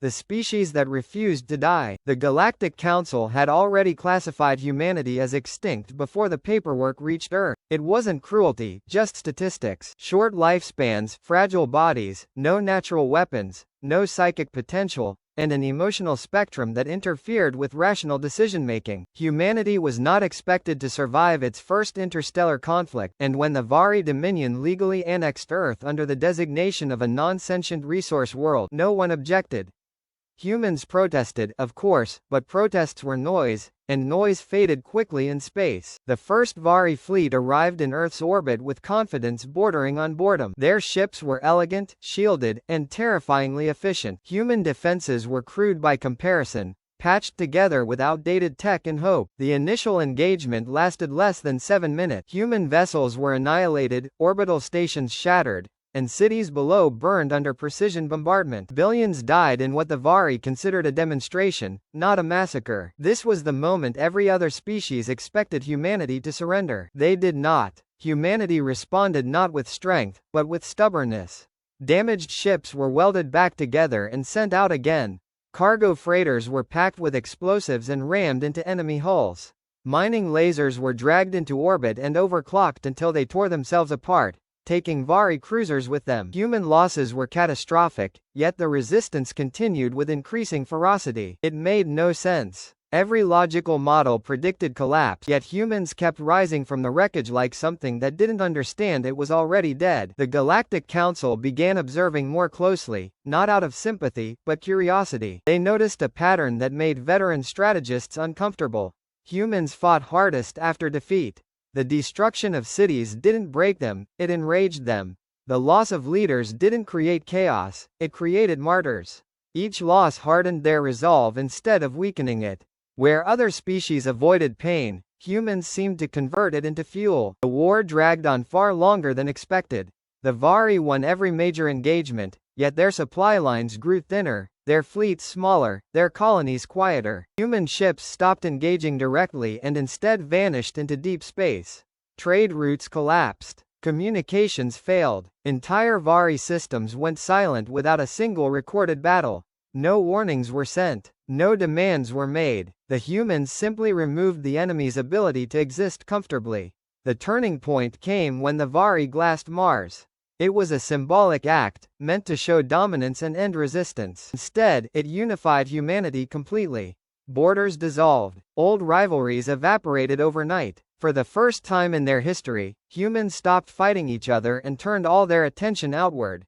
the species that refused to die. The Galactic Council had already classified humanity as extinct before the paperwork reached Earth. It wasn't cruelty, just statistics. Short lifespans, fragile bodies, no natural weapons, no psychic potential, and an emotional spectrum that interfered with rational decision-making. Humanity was not expected to survive its first interstellar conflict, and when the Vari Dominion legally annexed Earth under the designation of a non-sentient resource world, no one objected. Humans protested, of course, but protests were noise, and noise faded quickly in space. The first Vari fleet arrived in Earth's orbit with confidence bordering on boredom. Their ships were elegant, shielded, and terrifyingly efficient. Human defenses were crude by comparison, patched together with outdated tech and hope. The initial engagement lasted less than 7 minutes. Human vessels were annihilated, orbital stations shattered, and cities below burned under precision bombardment. Billions died in what the Vari considered a demonstration, not a massacre. This was the moment every other species expected humanity to surrender. They did not. Humanity responded not with strength, but with stubbornness. Damaged ships were welded back together and sent out again. Cargo freighters were packed with explosives and rammed into enemy hulls. Mining lasers were dragged into orbit and overclocked until they tore themselves apart, taking Vari cruisers with them. Human losses were catastrophic, yet the resistance continued with increasing ferocity. It made no sense. Every logical model predicted collapse, yet humans kept rising from the wreckage like something that didn't understand it was already dead. The Galactic Council began observing more closely, not out of sympathy, but curiosity. They noticed a pattern that made veteran strategists uncomfortable. Humans fought hardest after defeat. The destruction of cities didn't break them, it enraged them. The loss of leaders didn't create chaos, it created martyrs. Each loss hardened their resolve instead of weakening it. Where other species avoided pain, humans seemed to convert it into fuel. The war dragged on far longer than expected. The Vari won every major engagement, yet their supply lines grew thinner, their fleets smaller, their colonies quieter. Human ships stopped engaging directly and instead vanished into deep space. Trade routes collapsed. Communications failed. Entire Vari systems went silent without a single recorded battle. No warnings were sent. No demands were made. The humans simply removed the enemy's ability to exist comfortably. The turning point came when the Vari glassed Mars. It was a symbolic act, meant to show dominance and end resistance. Instead, it unified humanity completely. Borders dissolved. Old rivalries evaporated overnight. For the first time in their history, humans stopped fighting each other and turned all their attention outward.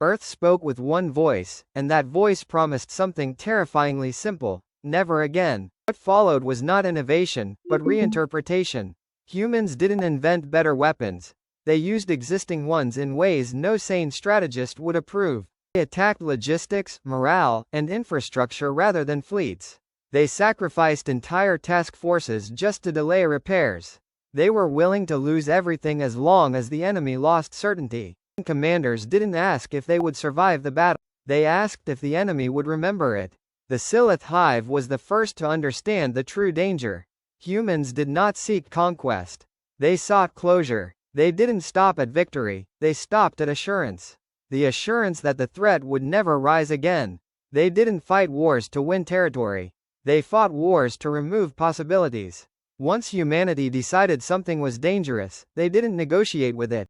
Earth spoke with one voice, and that voice promised something terrifyingly simple: never again. What followed was not innovation, but reinterpretation. Humans didn't invent better weapons. They used existing ones in ways no sane strategist would approve. They attacked logistics, morale, and infrastructure rather than fleets. They sacrificed entire task forces just to delay repairs. They were willing to lose everything as long as the enemy lost certainty. Commanders didn't ask if they would survive the battle. They asked if the enemy would remember it. The Silith Hive was the first to understand the true danger. Humans did not seek conquest. They sought closure. They didn't stop at victory, they stopped at assurance. The assurance that the threat would never rise again. They didn't fight wars to win territory. They fought wars to remove possibilities. Once humanity decided something was dangerous, they didn't negotiate with it.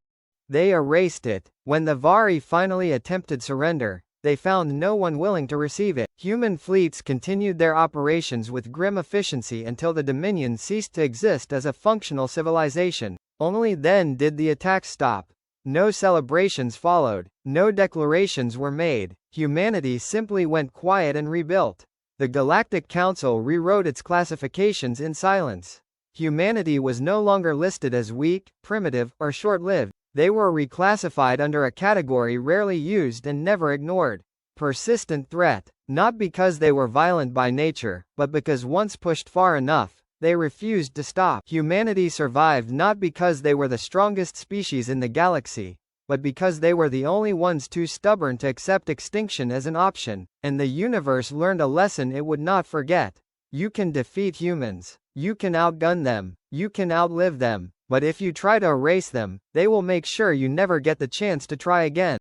They erased it. When the Vari finally attempted surrender, they found no one willing to receive it. Human fleets continued their operations with grim efficiency until the Dominion ceased to exist as a functional civilization. Only then did the attacks stop. No celebrations followed. No declarations were made. Humanity simply went quiet and rebuilt. The Galactic Council rewrote its classifications in silence. Humanity was no longer listed as weak, primitive, or short-lived. They were reclassified under a category rarely used and never ignored: persistent threat. Not because they were violent by nature, but because once pushed far enough, they refused to stop. Humanity survived not because they were the strongest species in the galaxy, but because they were the only ones too stubborn to accept extinction as an option, and the universe learned a lesson it would not forget. You can defeat humans. You can outgun them. You can outlive them. But if you try to erase them, they will make sure you never get the chance to try again.